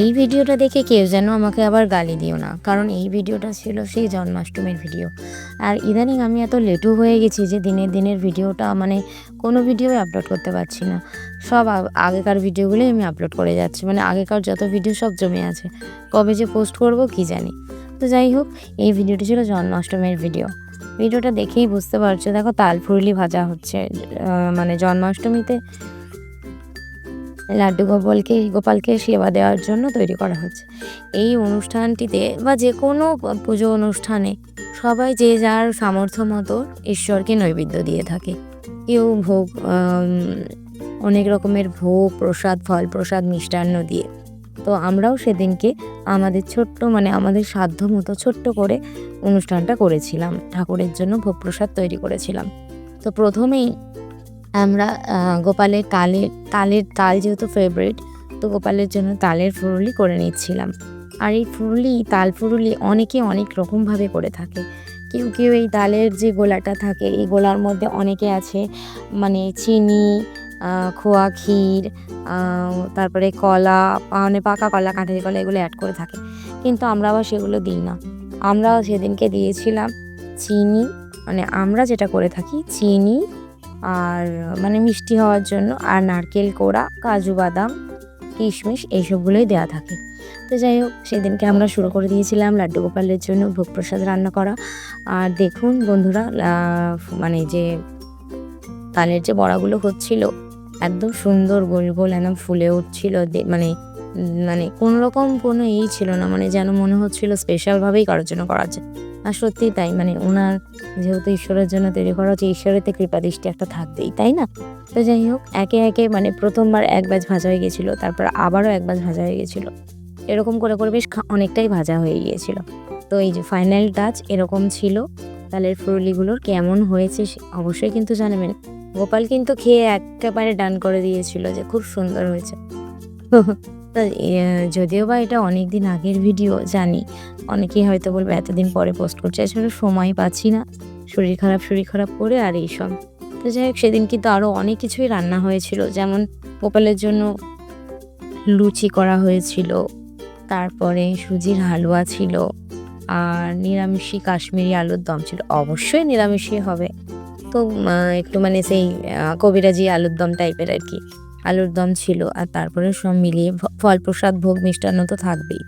এই ভিডিওটা দেখে কেউ যেন আমাকে আবার গালি দিও না, কারণ এই ভিডিওটা ছিল সেই জন্মাষ্টমীর ভিডিও। আর ইদানিং আমি এত লেটু হয়ে গেছি যে দিনের ভিডিওটা মানে কোনো ভিডিওই আপলোড করতে পারছি না। সব আগেকার ভিডিওগুলোই আমি আপলোড করে যাচ্ছি, মানে আগেকার যত ভিডিও সব জমে আছে, কবে যে পোস্ট করব কি জানি। তো যাই হোক, এই ভিডিওটি ছিল জন্মাষ্টমীর ভিডিও। ভিডিওটা দেখেই বুঝতে পারছো, দেখো তালফুরুলি ভাজা হচ্ছে। মানে জন্মাষ্টমীতে লাড্ডু গোপালকে সেবা দেওয়ার জন্য তৈরি করা হচ্ছে। এই অনুষ্ঠানটিতে বা যে কোনো পুজো অনুষ্ঠানে সবাই যে যার সামর্থ্য মতো ঈশ্বরকে নৈবেদ্য দিয়ে থাকে। কেউ ভোগ, অনেক রকমের ভোগ প্রসাদ, ফল প্রসাদ, মিষ্টান্ন দিয়ে। তো আমরাও সেদিনকে আমাদের ছোট্ট মানে আমাদের সাধ্য মতো ছোট্ট করে অনুষ্ঠানটা করেছিলাম, ঠাকুরের জন্য ভোগ প্রসাদ তৈরি করেছিলাম। তো প্রথমেই আমরা গোপালের তাল যেহেতু ফেভারিট, তো গোপালের জন্য তালের ফুরুলি করে নিচ্ছিলাম। আর এই তাল ফুরুলি অনেকে অনেক রকমভাবে করে থাকে। কেউ এই তালের যে গোলাটা থাকে, এই গোলার মধ্যে অনেকে আছে মানে চিনি, খোয়া ক্ষীর, তারপরে কলা, মানে পাকা কলা, কাঁঠালি কলা, এগুলো অ্যাড করে থাকে। কিন্তু আমরা আবার সেগুলো দিই না। আমরা সেদিনকে দিয়েছিলাম চিনি, মানে আমরা যেটা করে থাকি চিনি আর মানে মিষ্টি হওয়ার জন্য, আর নারকেল কোড়া, কাজু বাদাম, কিশমিশ এইসবগুলোই দেওয়া থাকে। তো যাই হোক, সেদিনকে আমরা শুরু করে দিয়েছিলাম লাড্ডু গোপালের জন্য ভোগ প্রসাদ রান্না করা। আর দেখুন বন্ধুরা, মানে যে তালের যে বড়াগুলো হচ্ছিল একদম সুন্দর গোল গোল একদম ফুলে উঠছিল। মানে মানে কোনো রকম কোনো ছিল না, মানে যেন মনে হচ্ছিল স্পেশালভাবেই কারোর জন্য করা হচ্ছে। আর সত্যিই তাই, মানে ওনার যেহেতু ঈশ্বরের জন্য তৈরি করা হচ্ছে, ঈশ্বরের তো কৃপা দৃষ্টি একটা থাকবেই, তাই না? তো যাই হোক, একে একে মানে প্রথমবার এক ব্যাচ ভাজা হয়ে গেছিলো, তারপর আবারও এক ব্যাচ ভাজা হয়ে গেছিলো। এরকম করে বেশ অনেকটাই ভাজা হয়ে গিয়েছিল। তো এই যে ফাইনাল টাচ এরকম ছিল। তালের ফুরুলিগুলোর কেমন হয়েছে অবশ্যই কিন্তু জানাবেন। গোপাল কিন্তু খেয়ে একেবারে ডান করে দিয়েছিল যে খুব সুন্দর হয়েছে। যদিও বা এটা অনেক দিন আগের ভিডিও, জানি অনেকেই হয়তো বলবে এতদিন পরে পোস্ট করছে, আসলে সময় পাচ্ছি না, শরীর খারাপ করে আর এইসব। তো যাই হোক, সেদিন কিন্তু আরও অনেক কিছুই রান্না হয়েছিল, যেমন গোপালের জন্য লুচি করা হয়েছিল, তারপরে সুজির হালুয়া ছিল, আর নিরামিষি কাশ্মীরি আলুর দম ছিল। অবশ্যই নিরামিষই হবে, তো একটু মানে সেই কবিরাজি আলুর দম টাইপের আর কি, আলুর দম ছিল। আর তারপরে সব মিলিয়ে ফল প্রসাদ, ভোগ, মিষ্টান্ন তো থাকবেই।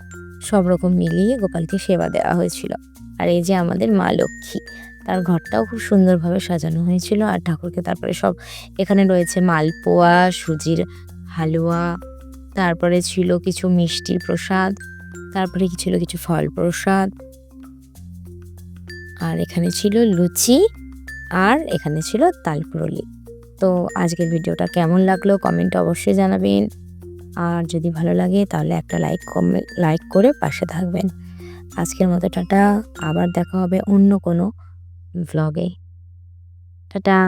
সব রকম মিলিয়ে গোপালকে সেবা দেওয়া হয়েছিল। আর এই যে আমাদের মা লক্ষ্মী, তার ঘরটাও খুব সুন্দরভাবে সাজানো হয়েছিল। আর ঠাকুরকে তারপরে সব এখানে রয়েছে মালপোয়া, সুজির হালুয়া, তারপরে ছিল কিছু মিষ্টির প্রসাদ, তারপরে ছিল কিছু ফল প্রসাদ, আর এখানে ছিল লুচি, আর এখানে ছিল তালপুরলি। তো আজকের ভিডিওটা কেমন লাগলো কমেন্টে অবশ্যই জানাবেন। আর যদি ভালো লাগে তাহলে একটা লাইক করে পাশে থাকবেন। আজকের মতো টাটা, আবার দেখা হবে অন্য কোনো ভ্লগে। টাটা।